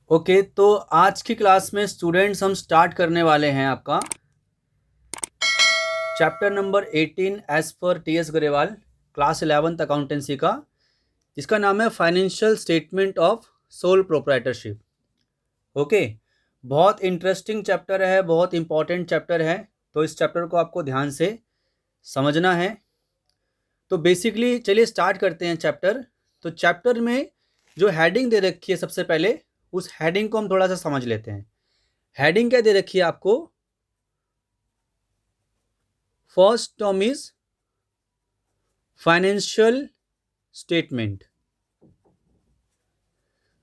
Okay, तो आज की क्लास में स्टूडेंट्स हम स्टार्ट करने वाले हैं आपका चैप्टर नंबर 18 एज पर T S Grewal, class 11th accountancy का, जिसका नाम है financial statement of sole proprietorship. Okay, बहुत इंटरेस्टिंग चैप्टर है, बहुत इंपॉर्टेंट चैप्टर है, तो इस चैप्टर को आपको ध्यान से समझना है। तो बेसिकली चलिए स्टार्ट करते हैं चैप्टर। तो चैप्टर में जो हेडिंग दे रखी है, सबसे पहले उस हेडिंग को हम थोड़ा सा समझ लेते हैं। हेडिंग क्या दे रखी है आपको? First term is financial statement.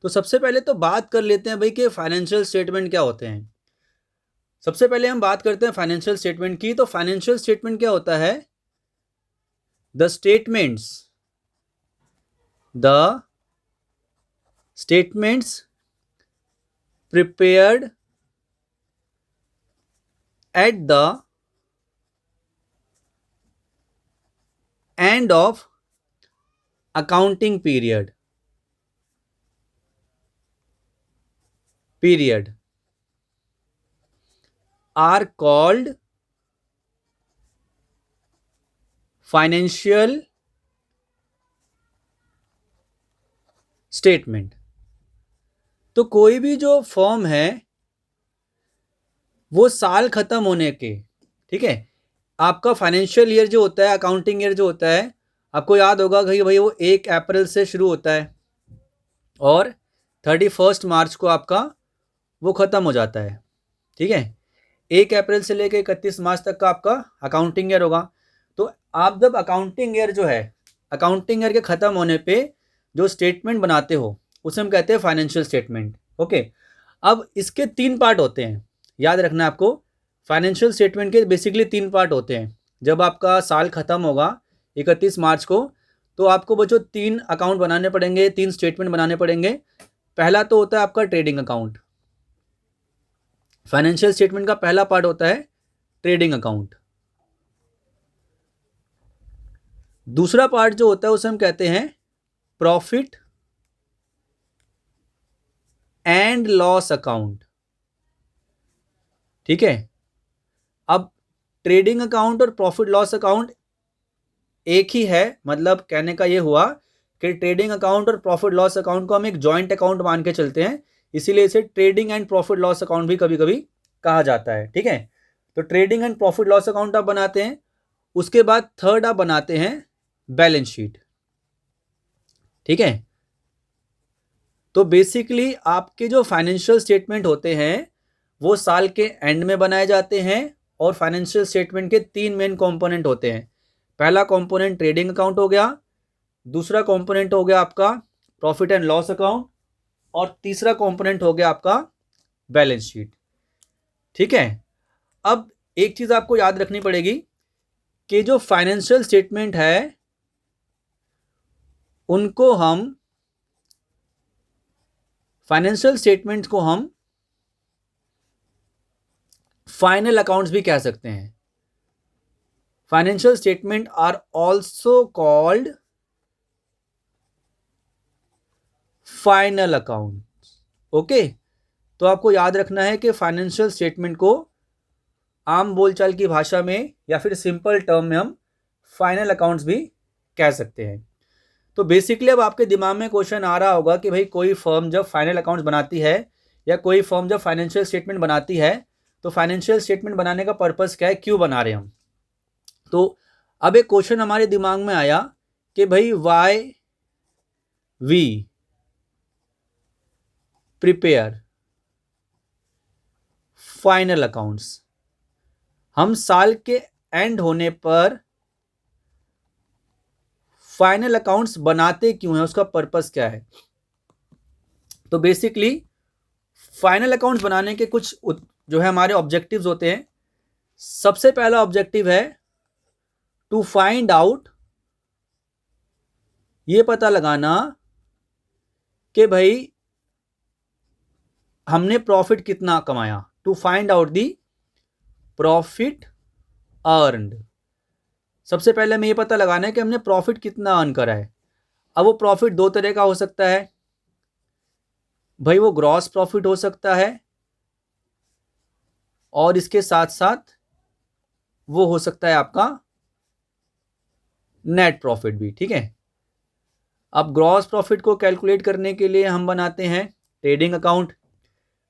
तो सबसे पहले तो बात कर लेते हैं भाई कि फाइनेंशियल स्टेटमेंट क्या होते हैं। सबसे पहले हम बात करते हैं फाइनेंशियल स्टेटमेंट की। तो फाइनेंशियल स्टेटमेंट क्या होता है? The statements prepared at the end of accounting period are called financial statement. तो कोई भी जो फॉर्म है वो साल खत्म होने के, ठीक है, आपका फाइनेंशियल ईयर जो होता है, अकाउंटिंग ईयर जो होता है, आपको याद होगा कि भाई वो 1 अप्रैल से शुरू होता है और 31 मार्च को आपका वो ख़त्म हो जाता है। ठीक है, 1 अप्रैल से लेकर 31 मार्च तक का आपका अकाउंटिंग ईयर होगा। तो आप जब अकाउंटिंग ईयर जो है, अकाउंटिंग ईयर के ख़त्म होने पे जो स्टेटमेंट बनाते हो उसे हम कहते हैं फाइनेंशियल स्टेटमेंट। ओके, अब इसके 3 पार्ट होते हैं, याद रखना है आपको। फाइनेंशियल स्टेटमेंट के बेसिकली 3 पार्ट होते हैं। जब आपका साल ख़त्म होगा 31 मार्च को, तो आपको बच्चों 3 अकाउंट बनाने पड़ेंगे, 3 स्टेटमेंट बनाने पड़ेंगे। पहला तो होता है आपका ट्रेडिंग अकाउंट। फाइनेंशियल स्टेटमेंट का पहला पार्ट होता है ट्रेडिंग अकाउंट। दूसरा पार्ट जो होता है उसे हम कहते हैं प्रॉफिट एंड लॉस अकाउंट। ठीक है, अब ट्रेडिंग अकाउंट और प्रॉफिट लॉस अकाउंट एक ही है, मतलब कहने का ये हुआ कि ट्रेडिंग अकाउंट और प्रॉफिट लॉस अकाउंट को हम एक जॉइंट अकाउंट मान के चलते हैं, इसीलिए इसे trading and profit loss account भी कभी कभी कहा जाता है। ठीक है, तो trading and profit loss account आप बनाते हैं। उसके बाद थर्ड आप बनाते हैं बैलेंस शीट। ठीक है, तो बेसिकली आपके जो फाइनेंशियल स्टेटमेंट होते हैं वो साल के एंड में बनाए जाते हैं और फाइनेंशियल स्टेटमेंट के 3 मेन कंपोनेंट होते हैं। पहला कंपोनेंट ट्रेडिंग अकाउंट हो गया, दूसरा कंपोनेंट हो गया आपका प्रॉफिट एंड लॉस अकाउंट, और तीसरा कंपोनेंट हो गया आपका बैलेंस शीट। ठीक है, अब एक चीज आपको याद रखनी पड़ेगी कि जो फाइनेंशियल स्टेटमेंट है उनको हम फाइनेंशियल स्टेटमेंट्स को हम फाइनल अकाउंट्स भी कह सकते हैं। Financial statement are also called final account. Okay, तो आपको याद रखना है कि फाइनेंशियल स्टेटमेंट को आम बोलचाल की भाषा में या फिर सिंपल टर्म में हम फाइनल अकाउंट्स भी कह सकते हैं। तो बेसिकली अब आपके दिमाग में क्वेश्चन आ रहा होगा कि भाई कोई फर्म जब फाइनल अकाउंट्स बनाती है या कोई फर्म जब फाइनेंशियल स्टेटमेंट बनाती है तो फाइनेंशियल स्टेटमेंट बनाने का पर्पस क्या है, क्यों बना रहे हैं हम। तो अब एक क्वेश्चन हमारे दिमाग में आया कि भाई why we prepare final accounts. हम साल के एंड होने पर फाइनल अकाउंट्स बनाते क्यों हैं, उसका पर्पस क्या है। तो बेसिकली फाइनल अकाउंट्स बनाने के कुछ जो है हमारे ऑब्जेक्टिव्स होते हैं। सबसे पहला ऑब्जेक्टिव है टू फाइंड आउट, ये पता लगाना कि भाई हमने प्रॉफिट कितना कमाया। To find out the profit earned. सबसे पहले हमें ये पता लगाना है कि हमने प्रॉफिट कितना अर्न करा है। अब वो प्रॉफिट 2 तरह का हो सकता है। भाई वो ग्रॉस प्रॉफिट हो सकता है और इसके साथ साथ वो हो सकता है आपका नेट प्रॉफिट भी, ठीक है। अब ग्रॉस प्रॉफिट को कैलकुलेट करने के लिए हम बनाते हैं ट्रेडिंग अकाउंट,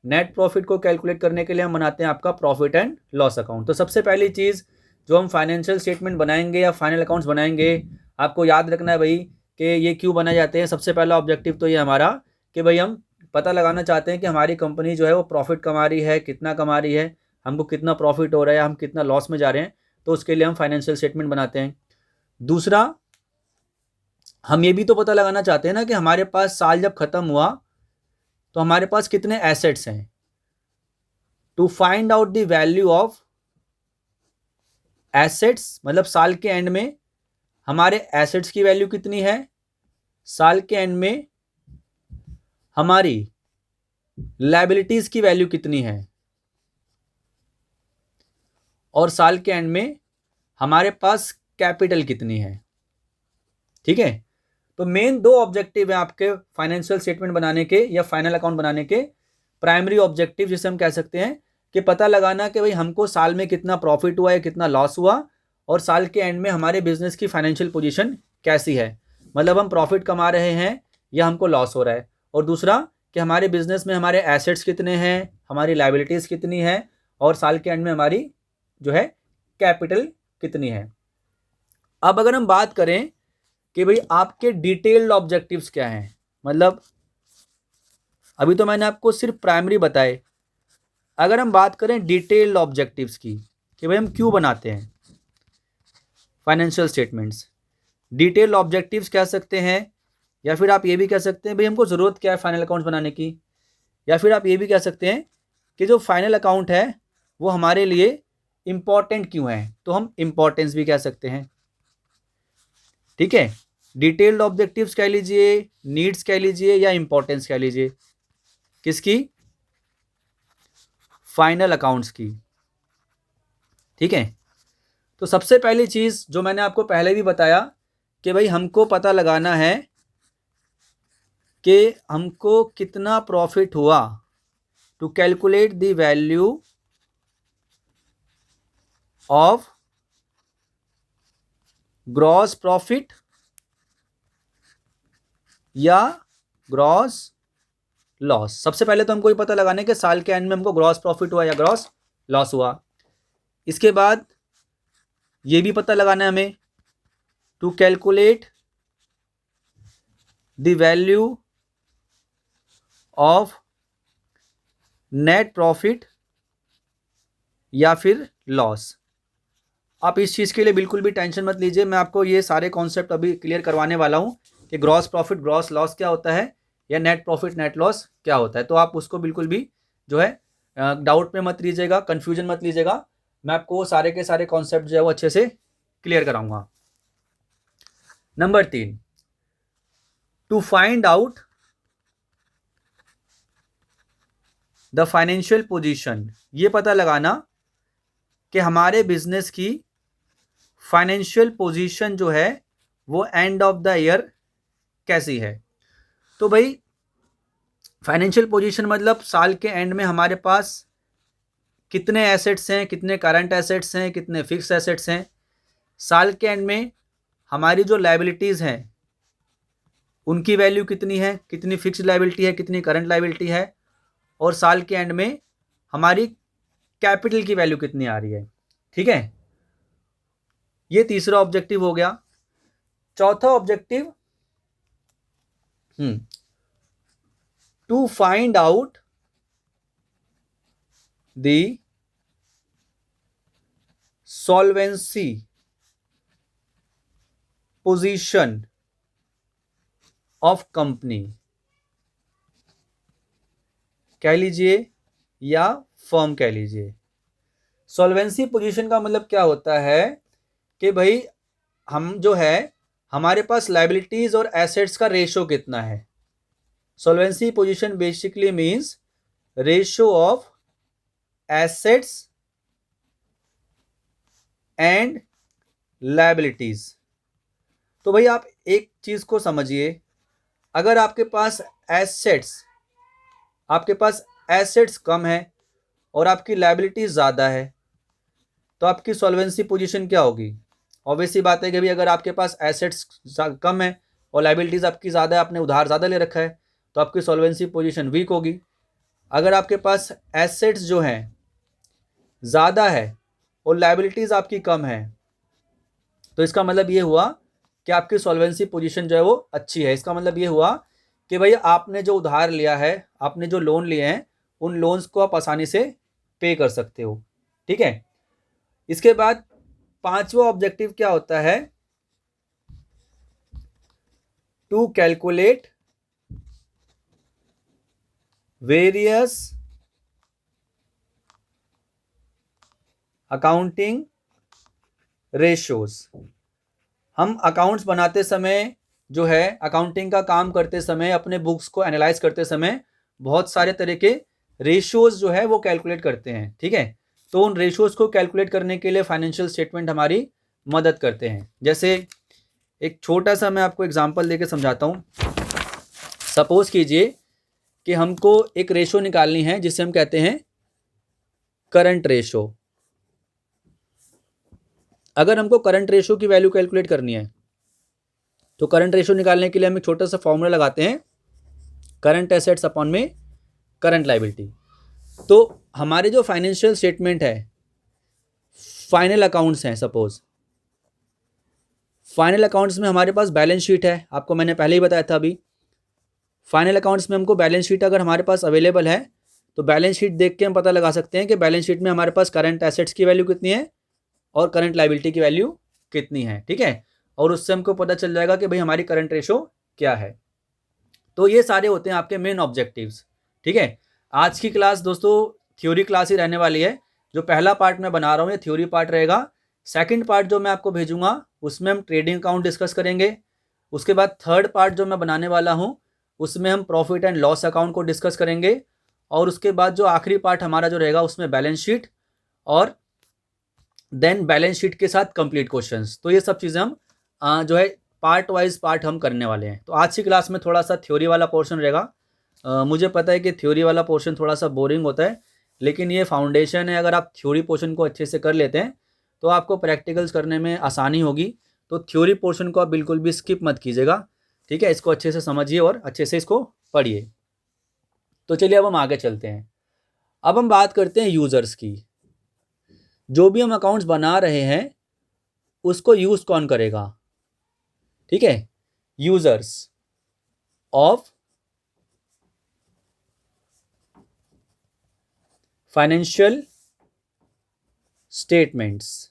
नेट प्रॉफिट को कैलकुलेट करने के लिए हम बनाते हैं आपका प्रॉफिट एंड लॉस अकाउंट। तो सबसे पहली चीज़ जो हम फाइनेंशियल स्टेटमेंट बनाएंगे या फाइनल अकाउंट्स बनाएंगे, आपको याद रखना है भाई कि ये क्यों बनाए जाते हैं। सबसे पहला ऑब्जेक्टिव तो ये हमारा कि भाई हम पता लगाना चाहते हैं कि हमारी कंपनी जो है वो प्रॉफिट कमा रही है, कितना कमा रही है, हमको कितना प्रॉफिट हो रहा है, हम कितना लॉस में जा रहे हैं, तो उसके लिए हम फाइनेंशियल स्टेटमेंट बनाते हैं। दूसरा, हम ये भी तो पता लगाना चाहते हैं ना कि हमारे पास साल जब खत्म हुआ तो हमारे पास कितने एसेट्स हैं। To find out the value of assets, मतलब साल के एंड में हमारे एसेट्स की वैल्यू कितनी है, साल के एंड में हमारी लायबिलिटीज की वैल्यू कितनी है, और साल के एंड में हमारे पास कैपिटल कितनी है, ठीक है। तो मेन दो ऑब्जेक्टिव है आपके फाइनेंशियल स्टेटमेंट बनाने के या फाइनल अकाउंट बनाने के। प्राइमरी ऑब्जेक्टिव जिसे हम कह सकते हैं कि पता लगाना कि भाई हमको साल में कितना प्रॉफिट हुआ या कितना लॉस हुआ, और साल के एंड में हमारे बिजनेस की फाइनेंशियल पोजीशन कैसी है, मतलब हम प्रॉफिट कमा रहे हैं या हमको लॉस हो रहा है। और दूसरा कि हमारे बिजनेस में हमारे एसेट्स कितने हैं, हमारी लायबिलिटीज़ कितनी है, और साल के एंड में हमारी जो है कैपिटल कितनी है। अब अगर हम बात करें कि भाई आपके डिटेल्ड ऑब्जेक्टिव्स क्या हैं, मतलब अभी तो मैंने आपको सिर्फ प्राइमरी बताए, अगर हम बात करें डिटेल्ड ऑब्जेक्टिव्स की कि भाई हम क्यों बनाते हैं फाइनेंशियल स्टेटमेंट्स, डिटेल्ड ऑब्जेक्टिव्स कह सकते हैं, या फिर आप ये भी कह सकते हैं भाई हमको ज़रूरत क्या है फाइनल अकाउंट्स बनाने की, या फिर आप ये भी कह सकते हैं कि जो फाइनल अकाउंट है वो हमारे लिए इम्पॉर्टेंट क्यों है, तो हम इम्पॉर्टेंस भी कह सकते हैं, ठीक है। डिटेल्ड ऑब्जेक्टिव्स कह लीजिए, नीड्स कह लीजिए, या इंपॉर्टेंस कह लीजिए, किसकी, फाइनल अकाउंट्स की, ठीक है। तो सबसे पहली चीज जो मैंने आपको पहले भी बताया कि भाई हमको पता लगाना है कि हमको कितना प्रॉफिट हुआ, to calculate the value of gross profit या ग्रॉस लॉस। सबसे पहले तो हमको ये पता लगाना है कि साल के एंड में हमको ग्रॉस प्रॉफिट हुआ या ग्रॉस लॉस हुआ। इसके बाद ये भी पता लगाना है हमें to calculate the value of net profit या फिर लॉस। आप इस चीज़ के लिए बिल्कुल भी टेंशन मत लीजिए, मैं आपको ये सारे कॉन्सेप्ट अभी क्लियर करवाने वाला हूँ कि ग्रॉस प्रॉफिट ग्रॉस लॉस क्या होता है या नेट प्रॉफिट नेट लॉस क्या होता है। तो आप उसको बिल्कुल भी जो है डाउट में मत लीजिएगा, कन्फ्यूजन मत लीजिएगा, मैं आपको वो सारे के सारे कॉन्सेप्ट जो है वो अच्छे से क्लियर कराऊंगा। Number 3, to find out the financial position, ये पता लगाना कि हमारे बिजनेस की फाइनेंशियल पोजीशन जो है वो एंड ऑफ द ईयर कैसी है। तो भाई फाइनेंशियल पोजीशन मतलब साल के एंड में हमारे पास कितने एसेट्स हैं, कितने करंट एसेट्स हैं, कितने फिक्स एसेट्स हैं, साल के एंड में हमारी जो लायबिलिटीज़ हैं उनकी वैल्यू कितनी है, कितनी फिक्स लायबिलिटी है, कितनी करंट लायबिलिटी है, और साल के एंड में हमारी कैपिटल की वैल्यू कितनी आ रही है, ठीक है। ये तीसरा ऑब्जेक्टिव हो गया। चौथा objective, to find out the solvency position of company, कह लीजिए या फर्म कह लीजिए। सॉल्वेंसी पोजीशन का मतलब क्या होता है कि भाई हम जो है हमारे पास लायबिलिटीज और एसेट्स का रेशो कितना है। Solvency position basically means ratio of assets and liabilities. तो भाई आप एक चीज को समझिए, अगर आपके पास एसेट्स आपके पास एसेट्स कम है और आपकी लायबिलिटीज ज़्यादा है, तो आपकी सॉल्वेंसी पोजीशन क्या होगी? ऑब्वियस सी बात है कि भाई अगर आपके पास एसेट्स कम है और लायबिलिटीज आपकी ज़्यादा है, आपने उधार ज़्यादा ले रखा है, तो आपकी सॉल्वेंसी पोजीशन वीक होगी। अगर आपके पास एसेट्स जो हैं ज़्यादा है और लायबिलिटीज आपकी कम है, तो इसका मतलब ये हुआ कि आपकी सॉल्वेंसी पोजीशन जो है वो अच्छी है। इसका मतलब ये हुआ कि भाई आपने जो उधार लिया है, आपने जो लोन लिए हैं, उन लोन्स को आप आसानी से पे कर सकते हो। ठीक है, इसके बाद पांचवा ऑब्जेक्टिव क्या होता है? To calculate various accounting ratios. हम अकाउंट्स बनाते समय जो है, अकाउंटिंग का काम करते समय, अपने बुक्स को एनालाइज करते समय बहुत सारे तरह के रेशियोज जो है वो कैलकुलेट करते हैं। ठीक है, तो उन रेशियोज को कैलकुलेट करने के लिए फाइनेंशियल स्टेटमेंट हमारी मदद करते हैं। जैसे एक छोटा सा मैं आपको एग्जांपल देके समझाता हूँ। सपोज कीजिए कि हमको एक रेशियो निकालनी है जिसे हम कहते हैं करंट रेशियो। अगर हमको करंट रेशियो की वैल्यू कैलकुलेट करनी है, तो करंट रेशियो निकालने के लिए हम एक छोटा सा फॉर्मूला लगाते हैं, करंट एसेट्स अपॉन में करंट लायबिलिटी। तो हमारे जो फाइनेंशियल स्टेटमेंट है, फाइनल अकाउंट्स हैं, सपोज फाइनल अकाउंट्स में हमारे पास बैलेंस शीट है, आपको मैंने पहले ही बताया था। अभी फाइनल अकाउंट्स में हमको बैलेंस शीट अगर हमारे पास अवेलेबल है, तो बैलेंस शीट देख के हम पता लगा सकते हैं कि बैलेंस शीट में हमारे पास करंट एसेट्स की वैल्यू कितनी है और करंट लायबिलिटी की वैल्यू कितनी है। ठीक है, और उससे हमको पता चल जाएगा कि भाई हमारी करंट रेशो क्या है। तो ये सारे होते हैं आपके मेन ऑब्जेक्टिव्स। ठीक है, आज की क्लास दोस्तों थ्योरी क्लास ही रहने वाली है। जो पहला पार्ट मैं बना रहा हूँ ये थ्योरी पार्ट रहेगा। सेकंड पार्ट जो मैं आपको भेजूंगा उसमें हम ट्रेडिंग अकाउंट डिस्कस करेंगे। उसके बाद थर्ड पार्ट जो मैं बनाने वाला हूँ उसमें हम प्रॉफिट एंड लॉस अकाउंट को डिस्कस करेंगे। और उसके बाद जो आखिरी पार्ट हमारा जो रहेगा उसमें बैलेंस शीट और देन बैलेंस शीट के साथ कंप्लीट क्वेश्चंस। तो ये सब चीज़ें हम जो है पार्ट वाइज पार्ट हम करने वाले हैं। तो आज की क्लास में थोड़ा सा थ्योरी वाला पोर्शन रहेगा। मुझे पता है कि थ्योरी वाला पोर्शन थोड़ा सा बोरिंग होता है, लेकिन ये फाउंडेशन है। अगर आप थ्योरी पोर्शन को अच्छे से कर लेते हैं तो आपको प्रैक्टिकल्स करने में आसानी होगी। तो थ्योरी पोर्शन को आप बिल्कुल भी स्किप मत कीजिएगा। ठीक है, इसको अच्छे से समझिए और अच्छे से इसको पढ़िए। तो चलिए अब हम आगे चलते हैं। अब हम बात करते हैं यूज़र्स की। जो भी हम अकाउंट्स बना रहे हैं उसको यूज़ कौन करेगा? ठीक है, यूजर्स ऑफ फाइनेंशियल स्टेटमेंट्स।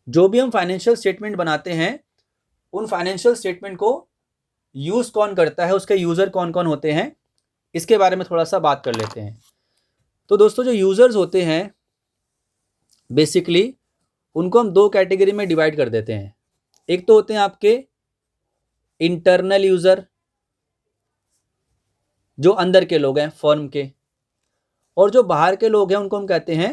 जो भी हम फाइनेंशियल स्टेटमेंट बनाते हैं उन फाइनेंशियल स्टेटमेंट को यूज कौन करता है, उसके यूजर कौन कौन होते हैं, इसके बारे में थोड़ा सा बात कर लेते हैं। तो दोस्तों जो यूजर्स होते हैं बेसिकली उनको हम दो कैटेगरी में डिवाइड कर देते हैं। एक तो होते हैं आपके इंटरनल यूजर, जो अंदर के लोग हैं फर्म के, और जो बाहर के लोग हैं उनको हम कहते हैं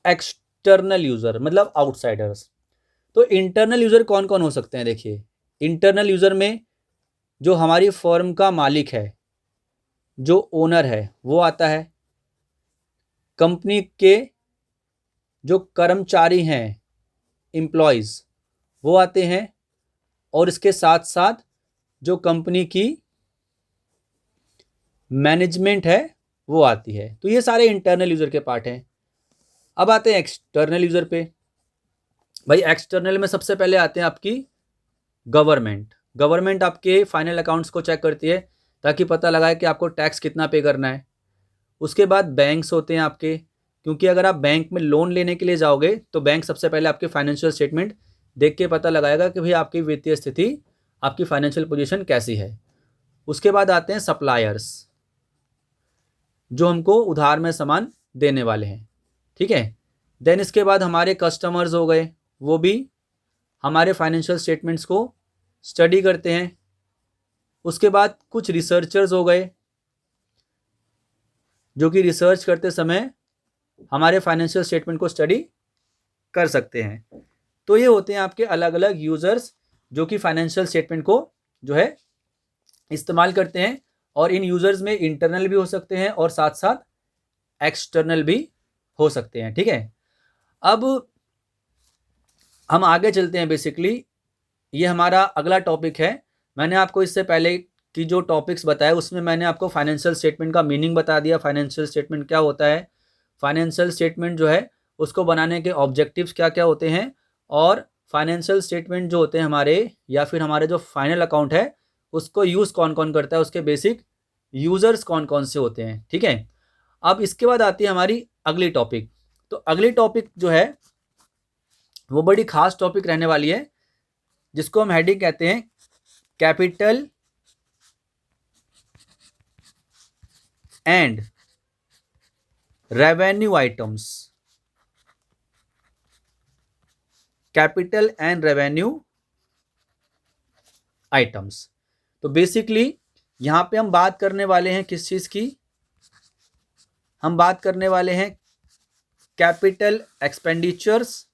एक्सटर्नल यूजर, मतलब आउटसाइडर्स। तो इंटरनल यूजर कौन कौन हो सकते हैं? देखिए, इंटरनल यूजर में जो हमारी फर्म का मालिक है, जो ओनर है, वो आता है। कंपनी के जो कर्मचारी हैं, एम्प्लॉयज़, वो आते हैं। और इसके साथ साथ जो कंपनी की मैनेजमेंट है वो आती है। तो ये सारे इंटरनल यूजर के पार्ट हैं। अब आते हैं एक्सटर्नल यूजर पे। भाई एक्सटर्नल में सबसे पहले आते हैं आपकी गवर्नमेंट। गवर्नमेंट आपके फाइनल अकाउंट्स को चेक करती है ताकि पता लगाए कि आपको टैक्स कितना पे करना है। उसके बाद बैंक्स होते हैं आपके, क्योंकि अगर आप बैंक में लोन लेने के लिए जाओगे तो बैंक सबसे पहले आपके फाइनेंशियल स्टेटमेंट देख के पता लगाएगा कि भाई आपकी वित्तीय स्थिति, आपकी फाइनेंशियल पोजीशन कैसी है। उसके बाद आते हैं सप्लायर्स, जो हमको उधार में सामान देने वाले हैं। ठीक है, देन इसके बाद हमारे कस्टमर्स हो गए, वो भी हमारे फाइनेंशियल स्टेटमेंट्स को स्टडी करते हैं। उसके बाद कुछ रिसर्चर्स हो गए, जो कि रिसर्च करते समय हमारे फाइनेंशियल स्टेटमेंट को स्टडी कर सकते हैं। तो ये होते हैं आपके अलग अलग यूजर्स जो कि फाइनेंशियल स्टेटमेंट को जो है इस्तेमाल करते हैं, और इन यूजर्स में इंटरनल भी हो सकते हैं और साथ साथ एक्सटर्नल भी हो सकते हैं। ठीक है, अब हम आगे चलते हैं। बेसिकली ये हमारा अगला टॉपिक है। मैंने आपको इससे पहले की जो टॉपिक्स बताए उसमें मैंने आपको फाइनेंशियल स्टेटमेंट का मीनिंग बता दिया, फाइनेंशियल स्टेटमेंट क्या होता है, फाइनेंशियल स्टेटमेंट जो है उसको बनाने के ऑब्जेक्टिव्स क्या क्या होते हैं, और फाइनेंशियल स्टेटमेंट जो होते हैं हमारे, या फिर हमारे जो फाइनल अकाउंट है उसको यूज़ कौन कौन करता है, उसके बेसिक यूज़र्स कौन कौन से होते हैं। ठीक है, अब इसके बाद आती है हमारी अगली टॉपिक। तो अगली टॉपिक जो है वो बड़ी खास टॉपिक रहने वाली है, जिसको हम हेडिंग कहते हैं capital and revenue items. Capital and revenue items. तो बेसिकली यहां पे हम बात करने वाले हैं किस चीज की, हम बात करने वाले हैं कैपिटल एक्सपेंडिचर्स,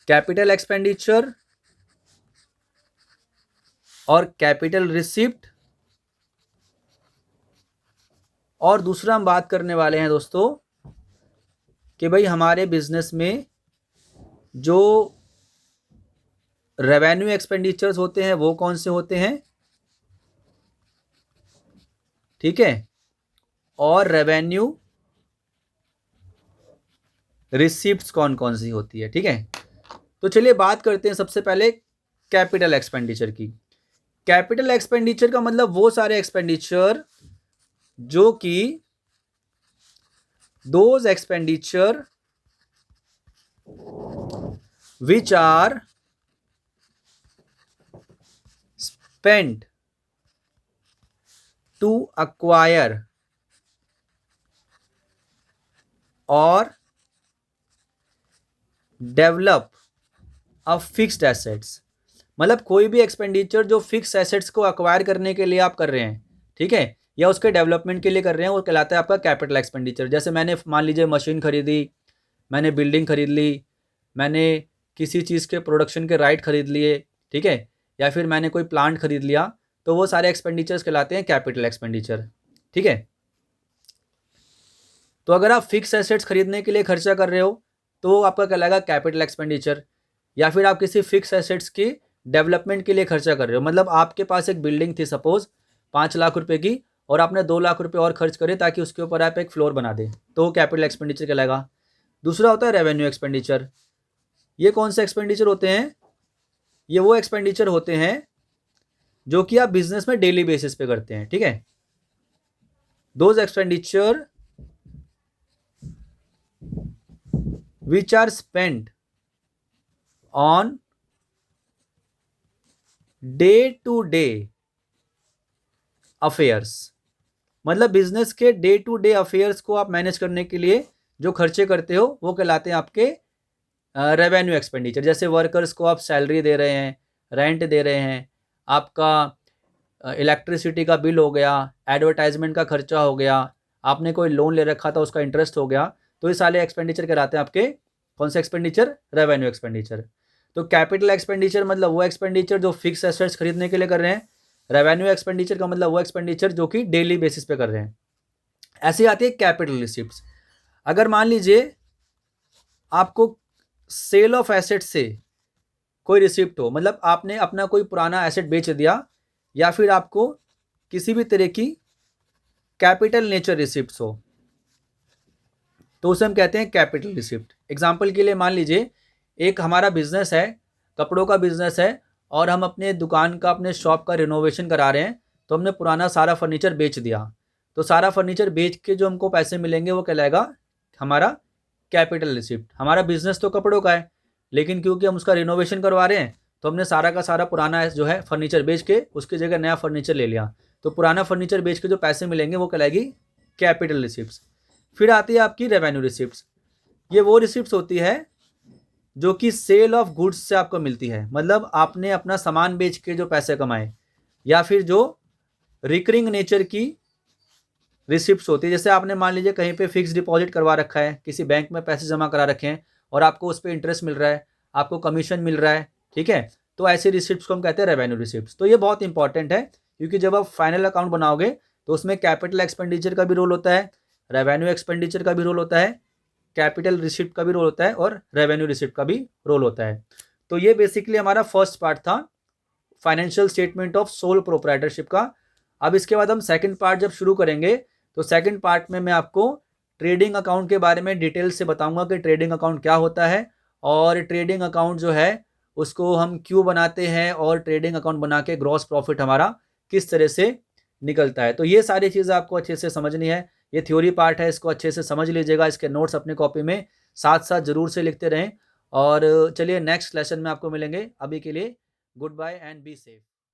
कैपिटल एक्सपेंडिचर और कैपिटल रिसिप्ट, और दूसरा हम बात करने वाले हैं दोस्तों कि भाई हमारे बिजनेस में जो रेवेन्यू एक्सपेंडिचर्स होते हैं वो कौन से होते हैं, ठीक है, और रेवेन्यू रिसिप्ट्स कौन कौन सी होती है। ठीक है, तो चलिए बात करते हैं सबसे पहले कैपिटल एक्सपेंडिचर की। कैपिटल एक्सपेंडिचर का मतलब वो सारे एक्सपेंडिचर जो कि those expenditure which are spent to acquire or develop a fixed assets। मतलब कोई भी एक्सपेंडिचर जो फिक्स एसेट्स को अक्वायर करने के लिए आप कर रहे हैं, ठीक है, या उसके डेवलपमेंट के लिए कर रहे हैं, वो कहलाता है आपका कैपिटल एक्सपेंडिचर। जैसे मैंने मान लीजिए मशीन खरीदी, मैंने बिल्डिंग खरीद ली, मैंने किसी चीज़ के प्रोडक्शन के राइट खरीद लिए, ठीक है, या फिर मैंने कोई प्लांट खरीद लिया, तो वो सारे एक्सपेंडिचर्स कहलाते हैं कैपिटल एक्सपेंडिचर। ठीक है, तो अगर आप फिक्स एसेट्स खरीदने के लिए खर्चा कर रहे हो तो वो आपका कहलाएगा कैपिटल एक्सपेंडिचर, या फिर आप किसी फिक्स एसेट्स की डेवलपमेंट के लिए खर्चा कर रहे हो, मतलब आपके पास एक बिल्डिंग थी सपोज 5 लाख रुपए की, और आपने 2 लाख रुपए और खर्च करे ताकि उसके ऊपर आप एक फ्लोर बना दें, तो वो कैपिटल एक्सपेंडिचर कहलाएगा। दूसरा होता है रेवेन्यू एक्सपेंडिचर। ये कौन से एक्सपेंडिचर होते हैं, ये वो एक्सपेंडिचर होते हैं जो कि आप बिजनेस में डेली बेसिस पे करते हैं। ठीक है, those expenditure which are spend on day to day affairs. मतलब बिजनेस के डे टू डे अफेयर्स को आप मैनेज करने के लिए जो खर्चे करते हो वो कहलाते हैं आपके रेवेन्यू एक्सपेंडिचर। जैसे वर्कर्स को आप सैलरी दे रहे हैं, रेंट दे रहे हैं, आपका इलेक्ट्रिसिटी का बिल हो गया, एडवर्टाइजमेंट का खर्चा हो गया, आपने कोई लोन ले रखा था उसका इंटरेस्ट हो गया, तो ये सारे एक्सपेंडिचर कहलाते हैं आपके कौन से एक्सपेंडिचर, रेवेन्यू एक्सपेंडिचर। तो कैपिटल एक्सपेंडिचर मतलब वो एक्सपेंडिचर जो फिक्स एसेट्स खरीदने के लिए कर रहे हैं, रेवेन्यू एक्सपेंडिचर का मतलब वो एक्सपेंडिचर जो कि डेली बेसिस पे कर रहे हैं। ऐसी आती है कैपिटल रिसिप्ट्स। अगर मान लीजिए आपको सेल ऑफ एसेट से कोई रिसिप्ट हो, मतलब आपने अपना कोई पुराना एसेट बेच दिया, या फिर आपको किसी भी तरह की कैपिटल नेचर रिसिप्ट्स हो, तो उसे हम कहते हैं कैपिटल रिसिप्ट। एग्जांपल के लिए मान लीजिए एक हमारा बिजनेस है, कपड़ों का बिजनेस है, और हम अपने दुकान का, अपने शॉप का रिनोवेशन करा रहे हैं, तो हमने पुराना सारा फर्नीचर बेच दिया, तो सारा फर्नीचर बेच के जो हमको पैसे मिलेंगे वो कहलाएगा हमारा कैपिटल रिसिप्ट। हमारा बिजनेस तो कपड़ों का है, लेकिन क्योंकि हम उसका रिनोवेशन करवा रहे हैं तो हमने सारा का सारा पुराना जो है फर्नीचर बेच के उसकी जगह नया फर्नीचर ले लिया, तो पुराना फर्नीचर बेच के जो पैसे मिलेंगे वो कहलाएगी कैपिटल रिसिप्ट्स। फिर आती है आपकी रेवेन्यू रिसिप्ट्स। ये वो रिसिप्ट्स होती है जो कि सेल ऑफ गुड्स से आपको मिलती है, मतलब आपने अपना सामान बेच के जो पैसे कमाए, या फिर जो रिकरिंग नेचर की रिसिप्ट्स होती है। जैसे आपने मान लीजिए कहीं पे फिक्स डिपॉजिट करवा रखा है, किसी बैंक में पैसे जमा करा रखे हैं और आपको उस पर इंटरेस्ट मिल रहा है, आपको कमीशन मिल रहा है, ठीक है, तो ऐसे रिसिप्ट्स को हम कहते हैं रेवेन्यू रिसिप्ट्स। तो ये बहुत इंपॉर्टेंट है, क्योंकि जब आप फाइनल अकाउंट बनाओगे तो उसमें कैपिटल एक्सपेंडिचर का भी रोल होता है, रेवेन्यू एक्सपेंडिचर का भी रोल होता है, कैपिटल रिसिप्ट का भी रोल होता है और रेवेन्यू रिसिप्ट का भी रोल होता है। तो ये बेसिकली हमारा फर्स्ट पार्ट था financial statement of sole proprietorship का। अब इसके बाद हम सेकंड पार्ट जब शुरू करेंगे तो सेकंड पार्ट में मैं आपको ट्रेडिंग अकाउंट के बारे में डिटेल से बताऊंगा कि ट्रेडिंग अकाउंट क्या होता है और ट्रेडिंग अकाउंट जो है उसको हम क्यों बनाते हैं और ट्रेडिंग अकाउंट बना के ग्रॉस प्रॉफिट हमारा किस तरह से निकलता है। तो ये सारी चीज़ें आपको अच्छे से समझनी है। ये थ्योरी पार्ट है, इसको अच्छे से समझ लीजिएगा, इसके नोट्स अपनी कॉपी में साथ साथ जरूर से लिखते रहें। और चलिए नेक्स्ट लेसन में आपको मिलेंगे। अभी के लिए good bye and be safe.